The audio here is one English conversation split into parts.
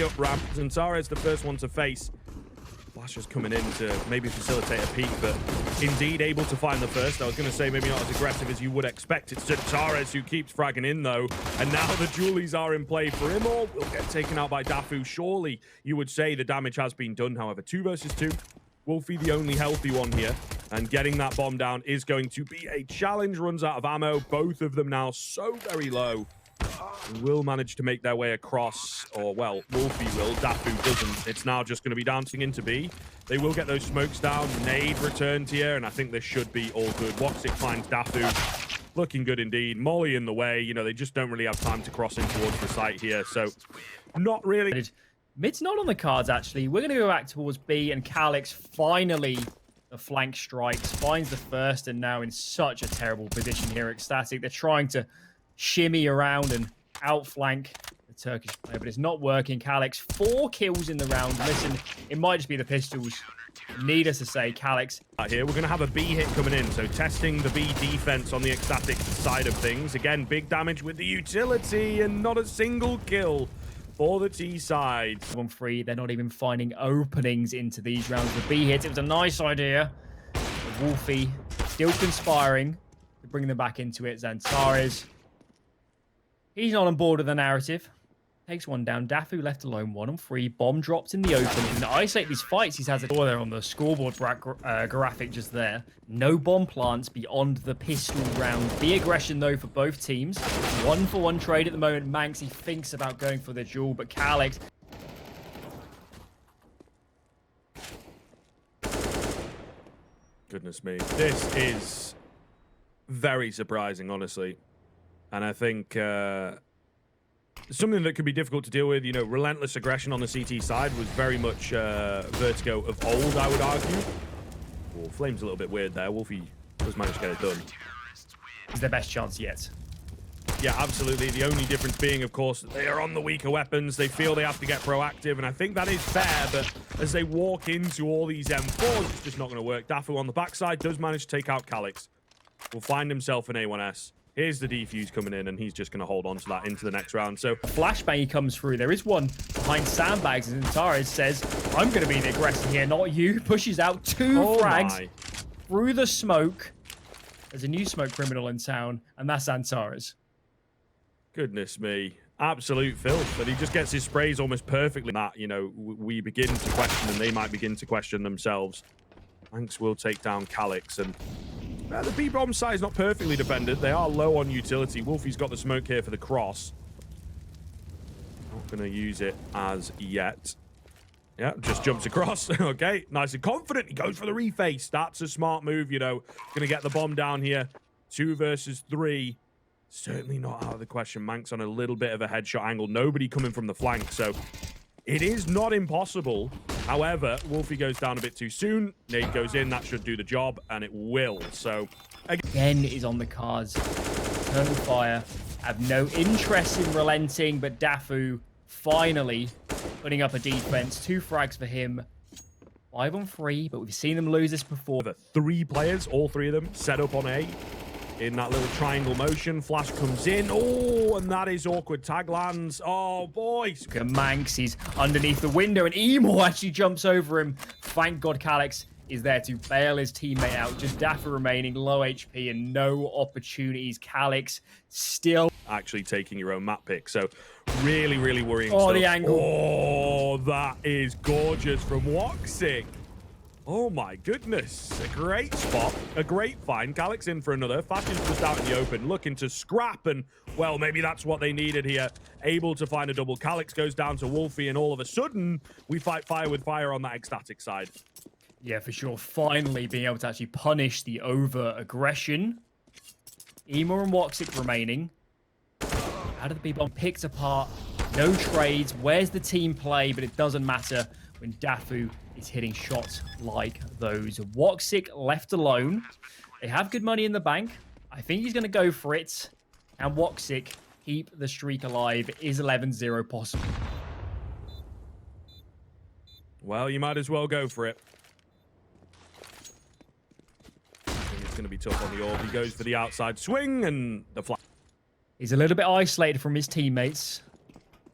up ramp. Zantara is the first one to face. Flasher's coming in to maybe facilitate a peek, but indeed able to find the first. I was going to say maybe not as aggressive as you would expect. It's Zantara who keeps fragging in, though. And now the Julies are in play for him, or will get taken out by Dafu. Surely you would say the damage has been done. However, 2 versus 2. Wolfie the only healthy one here. And getting that bomb down is going to be a challenge. Runs out of ammo. Both of them now so very low. Will manage to make their way across, or well, Wolfie will, Dafu doesn't. It's now just going to be dancing into B. They will get those smokes down. Nade returned here, and I think this should be all good. Woxic finds Dafu. Looking good indeed. Molly in the way. You know, they just don't really have time to cross in towards the site here, so not really. Mid's not on the cards, actually. We're going to go back towards B, and Calix finally, the flank strikes, finds the first, and now in such a terrible position here at ECSTATIC. They're trying to shimmy around and outflank the Turkish player, but it's not working. Calix, 4 kills in the round. Listen, it might just be the pistols. Needless to say, Calix. Here, we're going to have a B hit coming in, so testing the B defense on the ECSTATIC side of things. Again, big damage with the utility and not a single kill for the T side. 1-3, they're not even finding openings into these rounds with B hits. It was a nice idea. Wolfie still conspiring to bring them back into it. Zantara, he's not on board with the narrative. Takes one down. Dafu left alone. 1-3. Bomb dropped in the open. And to isolate these fights, he's had a door there on the scoreboard graphic just there. No bomb plants beyond the pistol round. The aggression, though, for both teams. 1-for-1 trade at the moment. Manx, he thinks about going for the duel, but Calix. Goodness me. This is very surprising, honestly. And I think something that could be difficult to deal with. You know, relentless aggression on the CT side was very much Vertigo of old, I would argue. Oh, Flame's a little bit weird there. Wolfie does manage to get it done. Is their best chance yet. Yeah, absolutely. The only difference being, of course, that they are on the weaker weapons. They feel they have to get proactive, and I think that is fair, but as they walk into all these M4s, it's just not going to work. Dafu on the backside does manage to take out Calix. Will find himself an A1S. Here's the defuse coming in, and he's just going to hold on to that into the next round. So flashbang comes through. There is one behind sandbags, and Zantara says, I'm going to be the aggressor here, not you. Pushes out 2 frags through the smoke. There's a new smoke criminal in town, and that's Zantara's. Goodness me. Absolute filth. And he just gets his sprays almost perfectly. That, you know, we begin to question, and they might begin to question themselves. Manx will take down Calix, and the B-bomb side is not perfectly defended. They are low on utility. Wolfie's got the smoke here for the cross. Not going to use it as yet. Yeah, just jumps across. Okay, nice and confident. He goes for the reface. That's a smart move, you know. Going to get the bomb down here. 2 versus 3. Certainly not out of the question. Manx on a little bit of a headshot angle. Nobody coming from the flank, so it is not impossible. However, Wolfie goes down a bit too soon. Nade goes in. That should do the job, and it will. So again is on the cards. Eternalfire have no interest in relenting, but Dafu finally putting up a defense. 2 frags for him. 5-on-3, but we've seen them lose this before. 3 players, all 3 of them, set up on A. In that little triangle motion, flash comes in. Oh, and that is awkward. Tag lands. Oh, boys. Manx, he's underneath the window, and Emo actually jumps over him. Thank God Calix is there to bail his teammate out. Just Dafu remaining, low HP, and no opportunities. Calix still actually taking your own map pick. So really, really worrying stuff. The angle. Oh, that is gorgeous from Woxic. Oh my goodness, a great spot, a great find. Calix in for another. Flash is just out in the open, looking to scrap, and well, maybe that's what they needed here. Able to find a double. Calix goes down to Wolfie, and all of a sudden, we fight fire with fire on that ECSTATIC side. Yeah, for sure. Finally being able to actually punish the over-aggression. Emo and Woxic remaining. Out of the B-bomb, picked apart. No trades. Where's the team play? But it doesn't matter when Dafu is hitting shots like those. Woxic left alone. They have good money in the bank. I think he's going to go for it. And Woxic keep the streak alive. Is 11-0 possible? Well, you might as well go for it. I think it's going to be tough on the orb. He goes for the outside swing and the flat. He's a little bit isolated from his teammates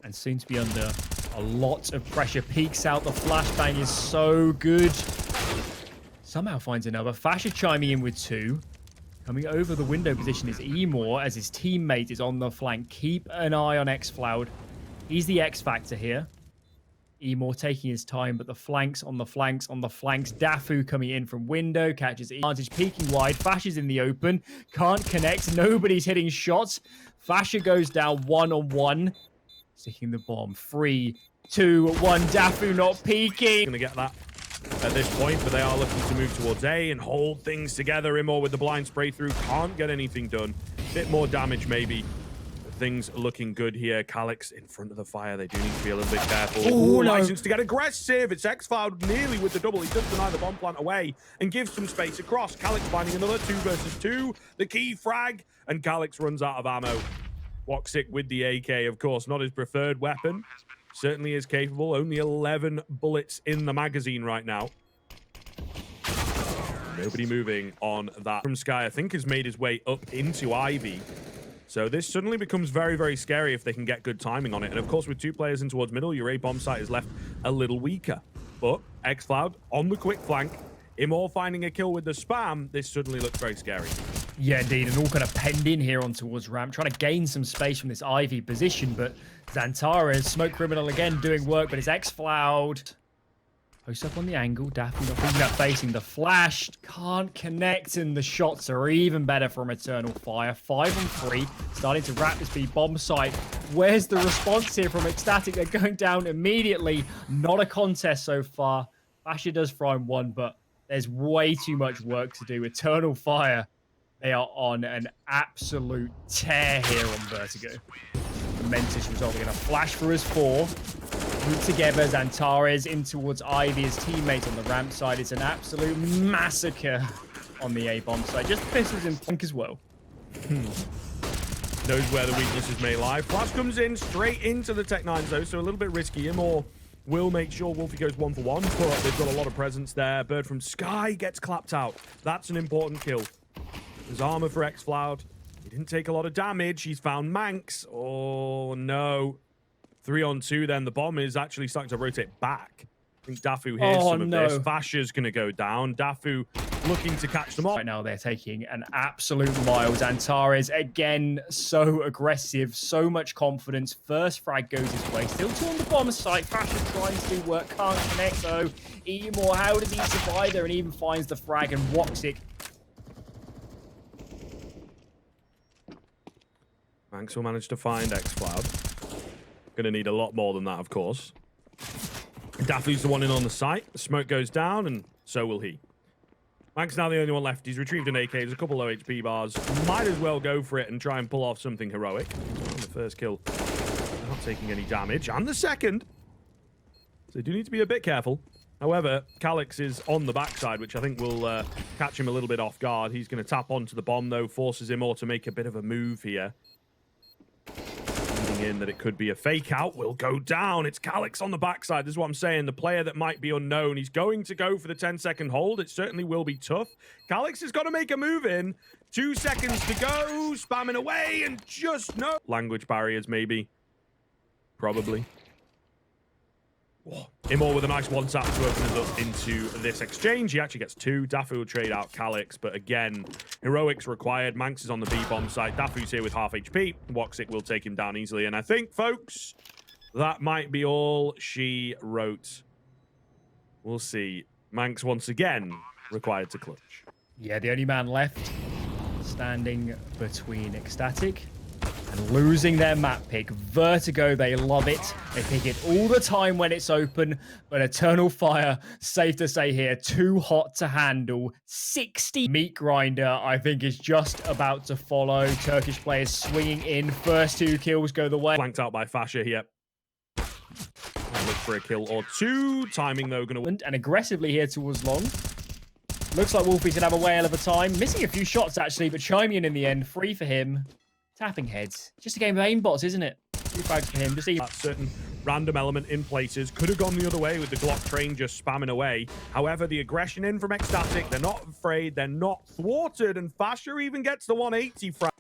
and soon to be under A lot of pressure peeks out. The flashbang is so good. Somehow finds another. Fasher chiming in with 2. Coming over the window position is Emor as his teammate is on the flank. Keep an eye on xFloud. He's the X factor here. Emor taking his time, but the flanks on the flanks on the flanks. Dafu coming in from window, catches advantage, peeking wide. Fasher's in the open, can't connect. Nobody's hitting shots. Fasher goes down 1-on-1. Sticking the bomb. 3, 2, 1. Dafu not peeking. Gonna get that at this point, but they are looking to move towards A and hold things together. Imor with the blind spray through, can't get anything done. Bit more damage maybe. Things looking good here. Calyx in front of the fire. They do need to be a little bit careful. Oh, no. License to get aggressive. It's xFloud nearly with the double. He does deny the bomb plant away and gives some space across. Calyx finding another 2 versus 2. The key frag, and Calyx runs out of ammo. Woxic with the AK, of course, not his preferred weapon. Certainly is capable. Only 11 bullets in the magazine right now. Nobody moving on that. From Sky, I think, has made his way up into Ivy. So this suddenly becomes very, very scary if they can get good timing on it. And of course, with 2 players in towards middle, your A bomb site is left a little weaker. But xFloud on the quick flank, Imor finding a kill with the spam, this suddenly looks very scary. Yeah, indeed, and all kind of penned in here on towards ramp, trying to gain some space from this Ivy position, but Xantares, Smoke Criminal again doing work, but it's xFloud. Post up on the angle, Daphne not thinking about facing the flash, can't connect, and the shots are even better from Eternal Fire. 5-on-3, starting to wrap this B bomb site. Where's the response here from ECSTATIC? They're going down immediately. Not a contest so far. Fasher does prime 1, but there's way too much work to do. Eternal Fire, they are on an absolute tear here on Vertigo. Momentous result. We're going to flash for his 4. Group together, Xantares in towards Ivy, his teammate on the ramp side. It's an absolute massacre on the A-bomb side. Just pistols in flank as well. Knows where the weaknesses may lie. Flash comes in straight into the Tech 9 though, so a little bit risky. Imor will make sure Wolfie goes 1 for 1, but they've got a lot of presence there. Bird from Sky gets clapped out. That's an important kill. There's armor for xFloud. He didn't take a lot of damage. He's found Manx. Oh, no. 3-on-2 then. The bomb is actually starting to rotate back. I think Dafu hears some of this. Fasher's going to go down. Dafu looking to catch them off. Right now, they're taking an absolute mile. Xantares, again, so aggressive, so much confidence. First frag goes his way. Still 2 on the bomb site. Fasher trying to do work. Can't connect, though. Emor, how does he survive there and even finds the frag? And Woxic. Manx will manage to find xFloud. Gonna need a lot more than that, of course. Daffy's the one in on the site. The smoke goes down, and so will he. Manx now the only one left. He's retrieved an AK. There's a couple low HP bars. Might as well go for it and try and pull off something heroic. On the first kill, they're not taking any damage. And the second. So they do need to be a bit careful. However, Calyx is on the backside, which I think will catch him a little bit off guard. He's going to tap onto the bomb, though. Forces him all to make a bit of a move here. In that it could be a fake out will go down. It's Calyx on the backside. This is what I'm saying. The player that might be unknown. He's going to go for the 10-second hold. It certainly will be tough. Calyx has got to make a move in. 2 seconds to go. Spamming away and just no. Language barriers, maybe. Probably. Imor with a nice one-tap to open us up into this exchange. He actually gets 2. Dafu will trade out Calyx, but again, heroics required. Manx is on the B-bomb site. Dafu's here with half HP. Woxic will take him down easily. And I think, folks, that might be all she wrote. We'll see. Manx once again required to clutch. Yeah, the only man left standing between ECSTATIC and losing their map pick. Vertigo, they love it. They pick it all the time when it's open, but Eternal Fire, safe to say here, too hot to handle. 60 meat grinder, I think, is just about to follow. Turkish players swinging in. First 2 kills go the way. Flanked out by Fasher here. Look for a kill or 2. Timing, though, going to... And aggressively here towards long. Looks like Wolfie's going to have a whale of a time. Missing a few shots, actually, but chiming in the end. Free for him. Tapping heads. Just a game of aimbots, isn't it? 2 frags for him. Just that certain random element in places. Could have gone the other way with the Glock train just spamming away. However, the aggression in from ECSTATIC. They're not afraid. They're not thwarted. And Fasher even gets the 180 frag.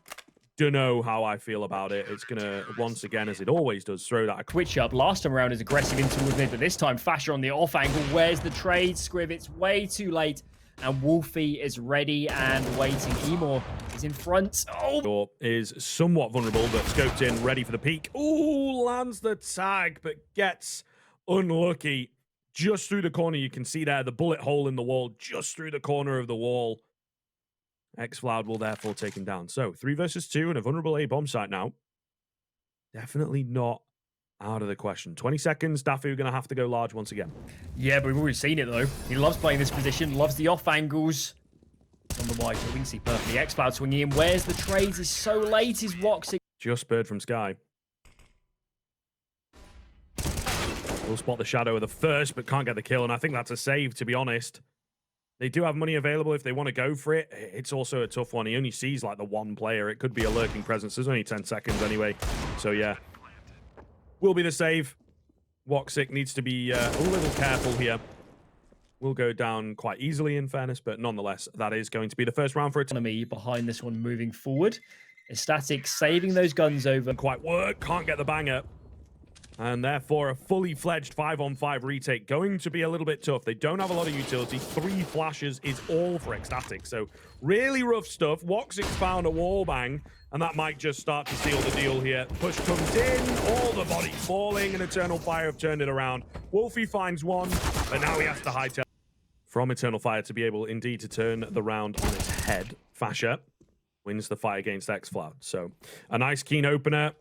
don't know how I feel about it. It's going to, once again, as it always does, throw that. Switch up. Last time around is aggressive in towards mid, but this time Fasher on the off angle. Where's the trade? Scriv, it's way too late. And Wolfie is ready and waiting. Emor is in front. Oh! Is somewhat vulnerable, but scoped in, ready for the peak. Ooh, lands the tag, but gets unlucky. Just through the corner, you can see there the bullet hole in the wall, just through the corner of the wall. xFloud will therefore take him down. So 3 versus 2 and a vulnerable A bomb site now. Definitely not out of the question. 20 seconds, Dafu going to have to go large once again. Yeah, but we've already seen it though. He loves playing this position, loves the off angles. On the wide, so we can see perfectly. xFloud swinging in. Where's the trades? Is so late. Is Woxic. Just bird from Sky. We'll spot the shadow of the first, but can't get the kill, and I think that's a save, to be honest. They do have money available if they want to go for it. It's also a tough one. He only sees like the one player. It could be a lurking presence. There's only 10 seconds anyway. So yeah, will be the save. Woxic needs to be a little careful here. Will go down quite easily in fairness, but nonetheless, that is going to be the first round for it. Behind this one moving forward. ECSTATIC saving those guns over. Quite work, can't get the banger. And therefore, a fully fledged 5-on-5 retake going to be a little bit tough. They don't have a lot of utility. 3 flashes is all for ECSTATIC. So really rough stuff. Woxic's found a wall bang, and that might just start to seal the deal here. Push comes in, all the bodies falling, and Eternal Fire have turned it around. Wolfie finds one, but now he has to hightail from Eternal Fire to be able indeed to turn the round on its head. Fasher wins the fight against xFloud. So a nice keen opener.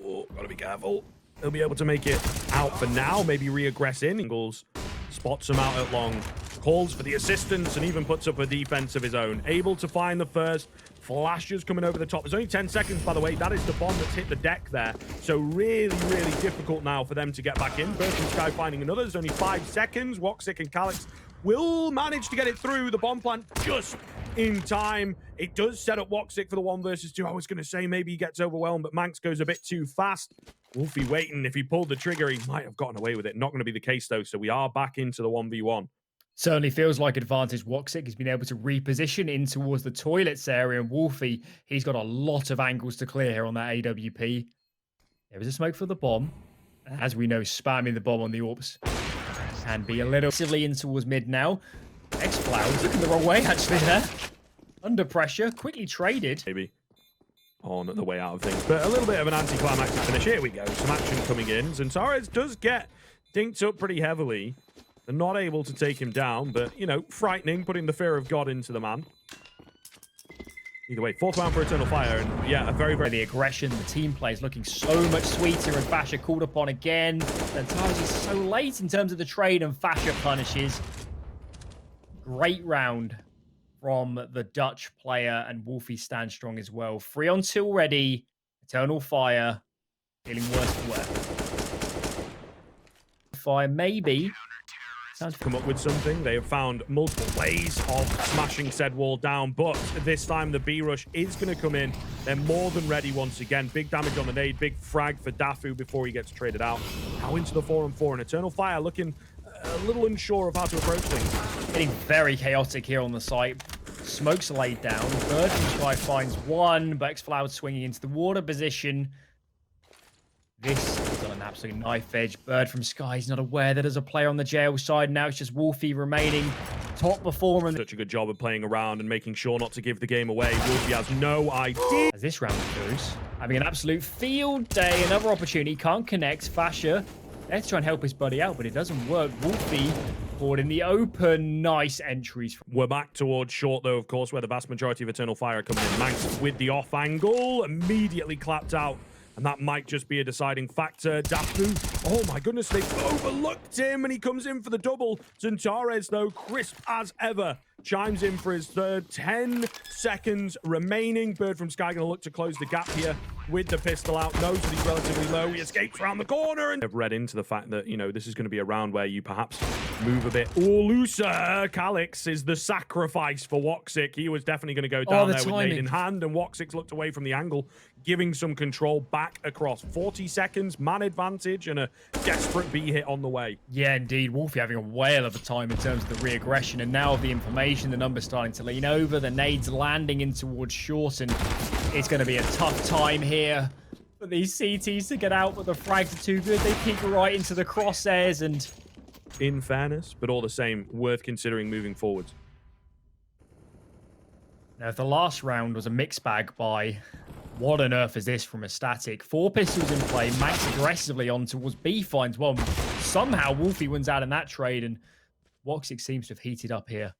Oh, gotta be careful. He'll be able to make it out for now. Maybe re-aggress in. Ingles spots him out at long. Calls for the assistance and even puts up a defense of his own. Able to find the first. Flashes coming over the top. There's only 10 seconds, by the way. That is the bomb that's hit the deck there. So really, really difficult now for them to get back in. Burst from Sky finding another. There's only 5 seconds. Woxic and Calix will manage to get it through. The bomb plant just in time. It does set up Woxic for the 1 versus 2. I was going to say maybe he gets overwhelmed, but Manx goes a bit too fast. Wolfie waiting. If he pulled the trigger, he might have gotten away with it. Not going to be the case, though. So we are back into the 1v1. Certainly feels like advantage. Woxic has been able to reposition in towards the toilets area, and Wolfie, he's got a lot of angles to clear here on that AWP. There is a smoke for the bomb. As we know, spamming the bomb on the AWPs can be a little silly in towards mid now. xFloud looking the wrong way, actually, there. Under pressure, quickly traded. Maybe on the way out of things, but a little bit of an anticlimactic finish. Here we go. Some action coming in. Xantares does get dinked up pretty heavily. They're not able to take him down, but, you know, frightening, putting the fear of God into the man. Either way, 4th round for Eternal Fire, and yeah, a very, very... The aggression, the team play is looking so much sweeter, and Fasher called upon again. Xantares is so late in terms of the trade, and Fasher punishes. Great round from the Dutch player, and Wolfie stands strong as well. 3 on 2 already. Eternal Fire feeling worse for wear. Fire maybe... Sounds come up with something. They have found multiple ways of smashing said wall down, but this time the B rush is going to come in. They're more than ready once again. Big damage on the nade, big frag for Dafu before he gets traded out. Now into the 4-on-4, and Eternal Fire looking a little unsure of how to approach things. Getting very chaotic here on the site. Smokes laid down. Bird from Sky finds one, but xFloud swinging into the water position. This is on an absolute knife edge. Bird from Sky is not aware that there's a player on the jail side. Now it's just Wolfie remaining. Top performer. Such a good job of playing around and making sure not to give the game away. Wolfie has no idea. As this round goes, having an absolute field day. Another opportunity. Can't connect. Fasher. Let's try and help his buddy out, but it doesn't work. Wolfie forward in the open. Nice entries. We're back towards short, though, of course, where the vast majority of Eternal Fire are coming in. Manx with the off angle. Immediately clapped out. And that might just be a deciding factor. Dafu, oh my goodness, they've overlooked him, and he comes in for the double. Xantares, though, crisp as ever, chimes in for his third. 10 seconds remaining. Bird from Sky going to look to close the gap here with the pistol out. Knows that he's relatively low. He escapes around the corner, and I've read into the fact that, you know, this is going to be a round where you perhaps move a bit looser. Calix is the sacrifice for Woxic. He was definitely going to go down there with nade in hand, and Woxic's looked away from the angle, giving some control back across. 40 seconds, man advantage, and a desperate B hit on the way. Yeah, indeed. Wolfie having a whale of a time in terms of the re-aggression, and now the information, the numbers starting to lean over, the nades landing in towards short, and It's going to be a tough time here for these CTs to get out, but the frags are too good. They peek right into the crosshairs, and in fairness, but all the same, worth considering moving forwards. now if the last round was a mixed bag by what on earth is this from ECSTATIC? 4 pistols in play, Max aggressively on towards B, finds one. Somehow Wolfie wins out in that trade, and Woxic seems to have heated up here.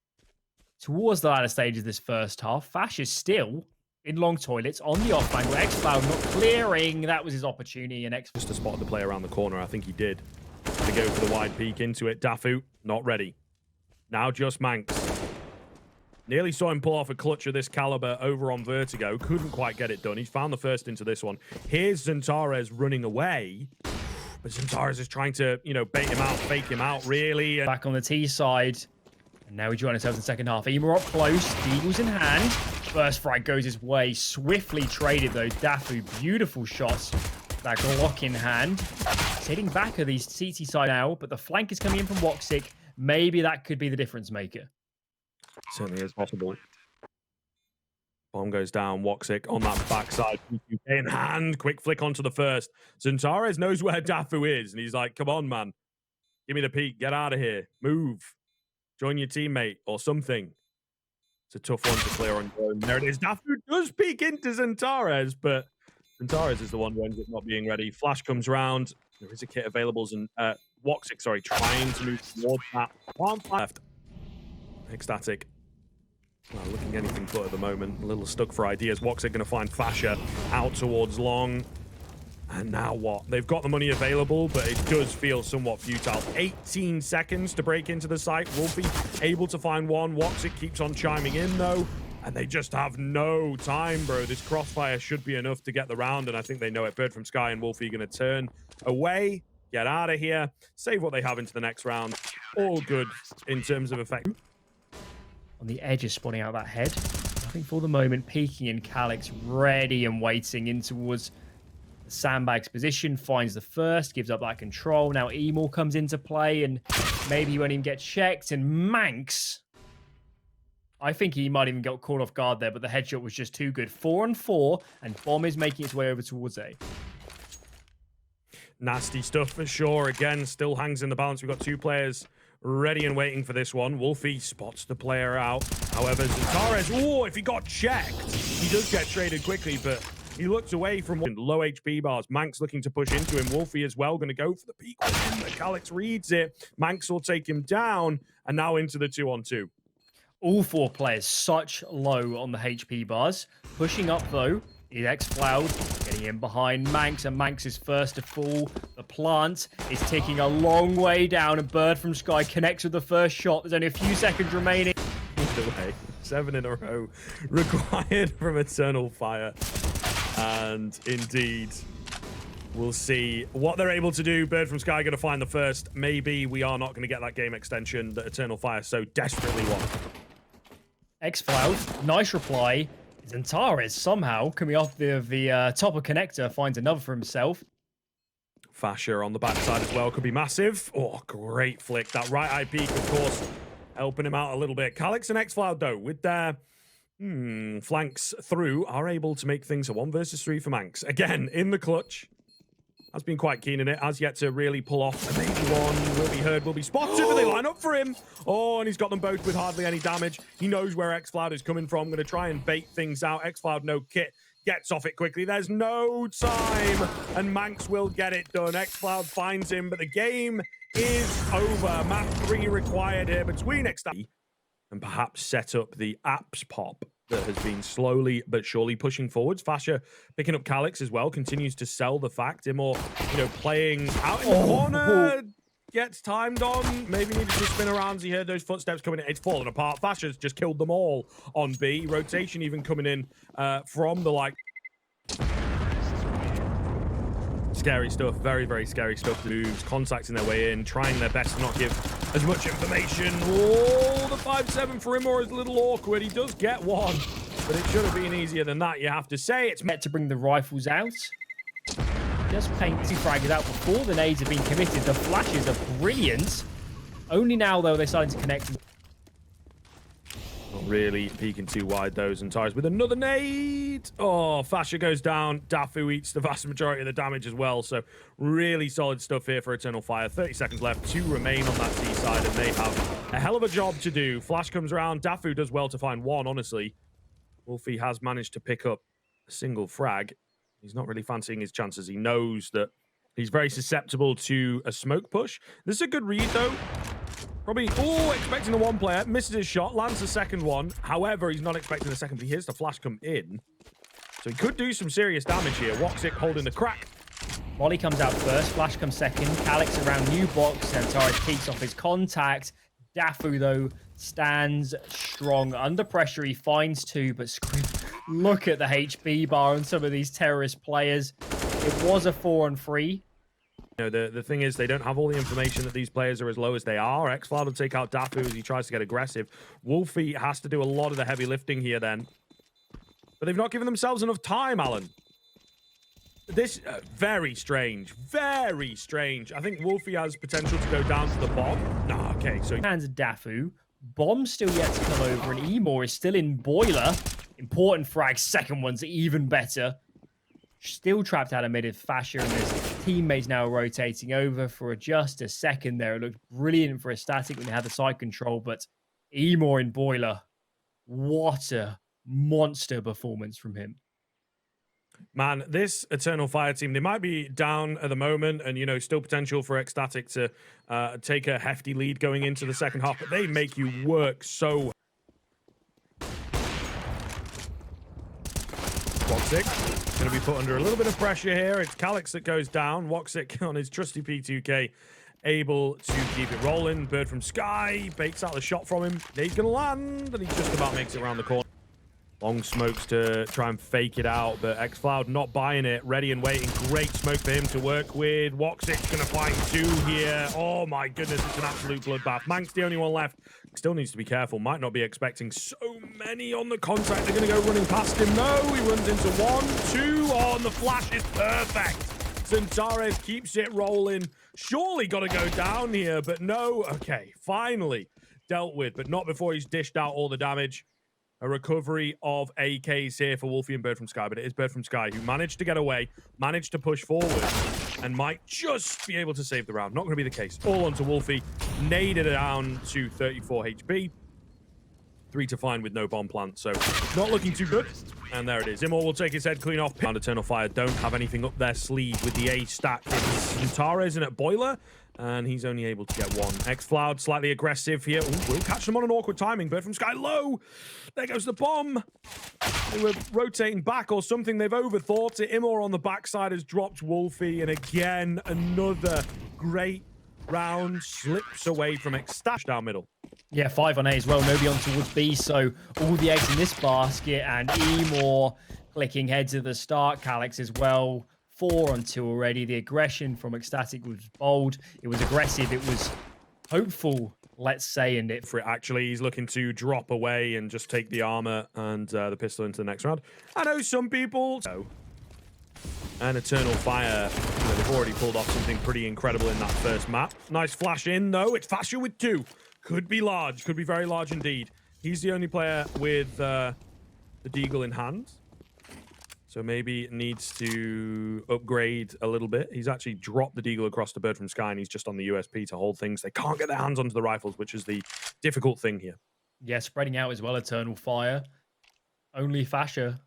Towards the latter stage of this first half, Fash is still in long toilets on the off angle. xCloud not clearing. That was his opportunity, and Just to spot the play around the corner, I think he did. To go for the wide peek into it. Dafu, not ready. Now just Manx. Nearly saw him pull off a clutch of this caliber over on Vertigo. Couldn't quite get it done. He's found the first into this one. Here's Xantares running away. But Xantares is trying to, you know, bait him out, fake him out, really. back on the T side. And now we join ourselves in the second half. Ema up close, Deagles in hand. First frag goes his way. Swiftly traded though. Dafu, beautiful shots. That Glock in hand. Sitting back of these CT side now, but the flank is coming in from Woxic. Maybe that could be the difference maker. Certainly is possible. Bomb goes down. Woxic on that backside. In hand. Quick flick onto the first. Xantares knows where Dafu is. And he's like, come on, man. Give me the peek. Get out of here. Move. Join your teammate or something. It's a tough one to clear on your own. There it is. Dafu does peek into Xantares, but Xantares is the one who ends up not being ready. Flash comes round. There is a kit available. And Woxic, sorry, trying to move towards that. One left. ECSTATIC. Well, looking anything but at the moment. A little stuck for ideas. Woxic going to find Fasher out towards long. And now what? They've got the money available, but it does feel somewhat futile. 18 seconds to break into the site. Wolfie able to find one. Woxic keeps on chiming in, though. And they just have no time, bro. This crossfire should be enough to get the round, and I think they know it. Bird from Sky and Wolfie going to turn away, get out of here, save what they have into the next round. All good in terms of effect. On the edge is spawning out that head. Nothing for the moment. Peeking in Calyx, ready and waiting in towards the sandbag's position. Finds the first, gives up that control. Now Emor comes into play, and maybe he won't even get checked. And Manx, I think he might even get caught off guard there, but the headshot was just too good. 4-on-4, and Bomb is making its way over towards A. Nasty stuff for sure. Again, still hangs in the balance. We've got 2 players ready and waiting for this one. Wolfie spots the player out. However, Xantares, oh, if he got checked, he does get traded quickly, but he looks away from low HP bars. Manx looking to push into him. Wolfie as well, going to go for the peak. Calyx reads it. Manx will take him down, and now into the 2-on-2. All 4 players such low on the HP bars. Pushing up, though, is xCloud, getting in behind Manx, and Manx is first to fall. The plant is ticking a long way down, and Bird from Sky connects with the first shot. There's only a few seconds remaining. Either way, 7 in a row required from Eternal Fire. And indeed, we'll see what they're able to do. Bird from Sky going to find the first. Maybe we are not going to get that game extension that Eternal Fire so desperately want. xCloud, nice reply. Xantares somehow coming off the top of connector finds another for himself. Fasher on the backside as well could be massive. Oh, great flick. That right eye peak, of course, helping him out a little bit. Calyx and xCloud, though, with their flanks through, are able to make things a 1 versus 3 for Manx. Again, in the clutch. Has been quite keen in it. Has yet to really pull off. And maybe one will be heard, will be spotted, but they line up for him. Oh, and he's got them both with hardly any damage. He knows where xCloud is coming from. Going to try and bait things out. xCloud, no kit. Gets off it quickly. There's no time. And Manx will get it done. xCloud finds him, but the game is over. Map 3 required here between xCloud and perhaps set up the apps pop that has been slowly but surely pushing forwards. Fasher picking up Calyx as well, continues to sell the fact. Imor, you know, playing out in the corner, gets timed on, maybe needed to spin around as he heard those footsteps coming in. It's fallen apart. Fasher's just killed them all on B. Rotation even coming in from the like. Scary stuff, very, very scary stuff. Moves, contacting their way in, trying their best to not give as much information. Oh, the 5-7 for Imor is a little awkward. He does get one, but it should have been easier than that, you have to say. It's meant to bring the rifles out. Just paint 2 fraggers out before the nades have been committed. The flashes are brilliant. Only now, though, they're starting to connect. Not really peeking too wide, those. And Tires with another nade. Oh, Fasher goes down. Dafu eats the vast majority of the damage as well. So really solid stuff here for Eternal Fire. 30 seconds left. 2 remain on that C side, and they have a hell of a job to do. Flash comes around. Dafu does well to find one, honestly. Wolfie has managed to pick up a single frag. He's not really fancying his chances. He knows that he's very susceptible to a smoke push. This is a good read, though. Probably, expecting a one player. Misses his shot, lands the second one. However, he's not expecting the second, but he hears the flash come in. So he could do some serious damage here. Woxic holding the crack. Molly comes out first, Flash comes second. Calix around new box, and Torres peeks off his contact. Dafu, though, stands strong. Under pressure, he finds 2, but look at the HP bar on some of these terrorist players. It was a 4-on-3. You know, the thing is, they don't have all the information that these players are as low as they are. X-Cloud will take out Dafu as he tries to get aggressive. Wolfie has to do a lot of the heavy lifting here then. But they've not given themselves enough time, Alan. This, very strange. Very strange. I think Wolfie has potential to go down to the bomb. Nah, okay, so... Hands Dafu. Bomb's still yet to come over, and Emor is still in Boiler. Important frag. Second one's even better. Still trapped out of mid of Fasher, and his teammates now rotating over for just a second there. It looked brilliant for ECSTATIC when they had the side control, but Emor in Boiler. What a monster performance from him. Man, this Eternal Fire team, they might be down at the moment and, you know, still potential for ECSTATIC to take a hefty lead going into the second half, but they make you work so... Woxic going to be put under a little bit of pressure here. It's Calix that goes down. Woxic on his trusty P2K, able to keep it rolling. Bird from Sky bakes out the shot from him. He's going to land, and he just about makes it around the corner. Long smokes to try and fake it out, but X-Cloud not buying it. Ready and waiting. Great smoke for him to work with. Woxic's going to find 2 here. Oh my goodness, it's an absolute bloodbath. Mank's the only one left. Still needs to be careful. Might not be expecting so many on the contact. They're going to go running past him. No, he runs into 1, 2. Oh, and the flash is perfect. Centares keeps it rolling. Surely got to go down here, but no. Okay, finally dealt with, but not before he's dished out all the damage. A recovery of AKs here for Wolfie and Bird from Sky, but it is Bird from Sky who managed to get away, managed to push forward, and might just be able to save the round. Not going to be the case. All onto Wolfie. Naded down to 34 HP. 3 to find with no bomb plant, so not looking too good. And there it is. Imor will take his head clean off. And Eternal Fire don't have anything up their sleeve with the A stack. It's Centares in at Boiler, and he's only able to get 1. X-Cloud slightly aggressive here. Ooh, will catch them on an awkward timing. Bird from Sky low. There goes the bomb. They were rotating back or something. They've overthought it. Imor on the backside has dropped Wolfie, and again, another great round slips away from ECSTATIC down middle. Yeah, 5 on A as well. Nobody on towards B, so all the eggs in this basket, and Emor clicking head to the start. Calix as well. 4 on 2 already. The aggression from ECSTATIC was bold. It was aggressive. It was hopeful, let's say, and it... For it, actually, he's looking to drop away and just take the armor and the pistol into the next round. I know some people... So, and Eternal Fire, you know, they've already pulled off something pretty incredible in that first map. Nice flash in, though. It's Fasher with 2. Could be large. Could be very large indeed. He's the only player with the Deagle in hand. So maybe needs to upgrade a little bit. He's actually dropped the Deagle across the Bird from Sky, and he's just on the USP to hold things. They can't get their hands onto the rifles, which is the difficult thing here. Yeah, spreading out as well, Eternal Fire. Only Fasher.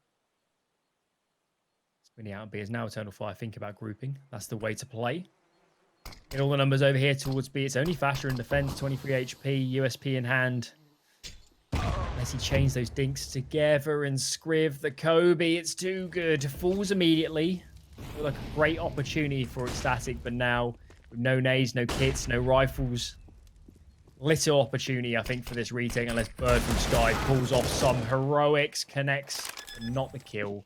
Spreading out B is now Eternal Fire. Think about grouping. That's the way to play. Get all the numbers over here towards B. It's only Fasher in defense, 23 HP, USP in hand. Unless he chains those dinks together and Scriv the Kobe. It's too good. Falls immediately. Looked like a great opportunity for ECSTATIC, but now with no nades, no kits, no rifles. Little opportunity, I think, for this retake, unless Bird from Sky pulls off some heroics, connects, but not the kill.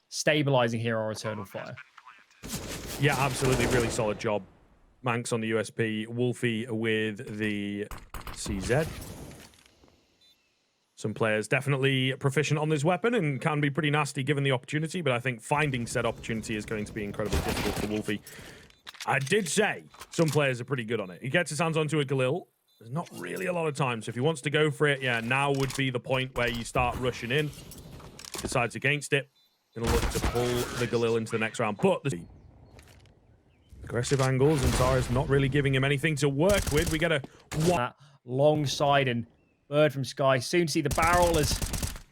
Stabilizing here our Eternal Fire. Yeah, absolutely. Really solid job. Manx on the USP, Wolfie with the CZ. Some players definitely proficient on this weapon and can be pretty nasty given the opportunity, but I think finding said opportunity is going to be incredibly difficult for Wolfie. I did say some players are pretty good on it. He gets his hands onto a Galil, There's not really a lot of time, so if he wants to go for it, yeah, now would be the point where you start rushing in. Decides against it. Gonna look to pull the Galil into the next round, but the aggressive angles, and Tara's not really giving him anything to work with. We get a that long side, and Bird from Sky soon see the barrel as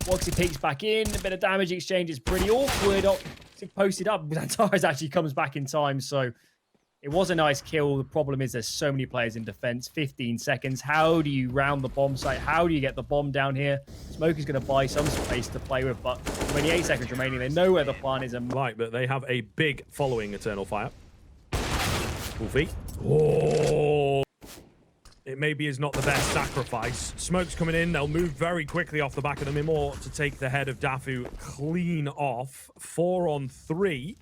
Woxy peeks back in. A bit of damage exchange is pretty awkward. Posted up, but Antares actually comes back in time, so it was a nice kill. The problem is there's so many players in defense. 15 seconds. How do you round the bomb site? How do you get the bomb down here? Smoke is going to buy some space to play with, but 28 seconds remaining. They know where the plan is. And right, but they have a big following Eternal Fire. Wolfie. Oh, it maybe is not the best sacrifice. Smoke's coming in. They'll move very quickly off the back of the Mimor to take the head of Dafu clean off. 4 on 3.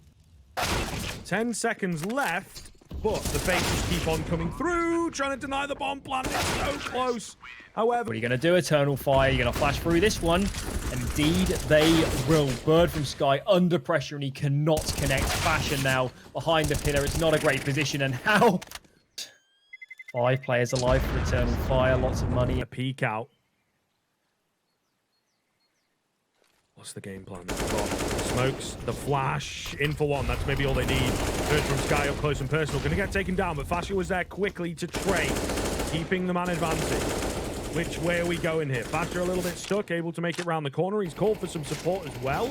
10 seconds left, but the faces keep on coming through, trying to deny the bomb plant. It's so close. However, what are you going to do, Eternal Fire? You're going to flash through this one. Indeed, they will. Bird from Sky under pressure, and he cannot connect. Fashion now behind the pillar. It's not a great position, and how? 5 players alive for Eternal Fire. Lots of money. A peek out. What's the game plan? Smokes, the flash, in for one. That's maybe all they need. Bird from Sky up close and personal. Going to get taken down, but Fasher was there quickly to trade, keeping the man advantage. Which way are we going here? Fasher a little bit stuck, able to make it round the corner. He's called for some support as well.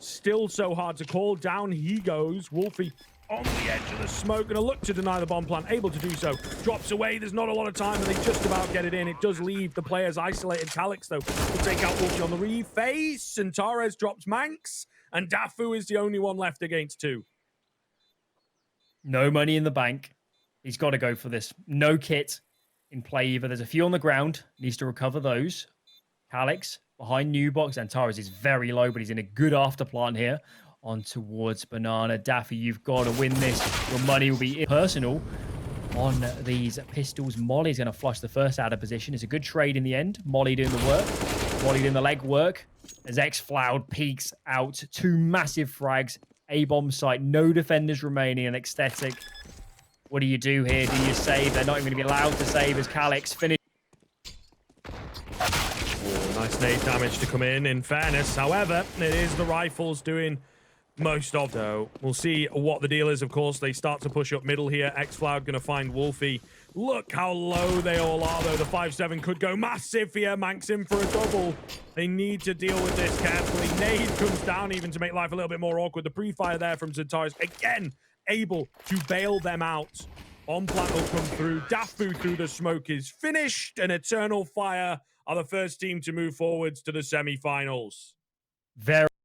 Still so hard to call. Down he goes. Wolfie on the edge of the smoke. Going to look to deny the bomb plant. Able to do so. Drops away. There's not a lot of time, and they just about get it in. It does leave the players isolated. Calyx, though, will take out Wolfie on the reface. And Tares drops Manx. And Dafu is the only one left against 2. No money in the bank. He's got to go for this. No kit in play either. There's a few on the ground. Needs to recover those. Calyx behind Newbox. And Tares is very low, but he's in a good afterplant here. On towards Banana. Daffy, you've got to win this. Your money will be personal on these pistols. Molly's going to flush the first out of position. It's a good trade in the end. Molly doing the work. Molly doing the leg work. As X-Floud peeks out. 2 massive frags. A-bomb site. No defenders remaining. And ECSTATIC. What do you do here? Do you save? They're not even going to be allowed to save as Calyx finishes. Oh, nice nade damage to come in fairness. However, it is the rifles doing most of though. We'll see what the deal is, of course. They start to push up middle here. X-Floud going to find Wolfie. Look how low they all are, though. The 5-7 could go massive here. Manx in for a double. They need to deal with this carefully. Nade comes down even to make life a little bit more awkward. The pre-fire there from Zentaris, again, able to bail them out. On plant will come through. Dafu through the smoke is finished. And Eternal Fire are the first team to move forwards to the semi-finals. Very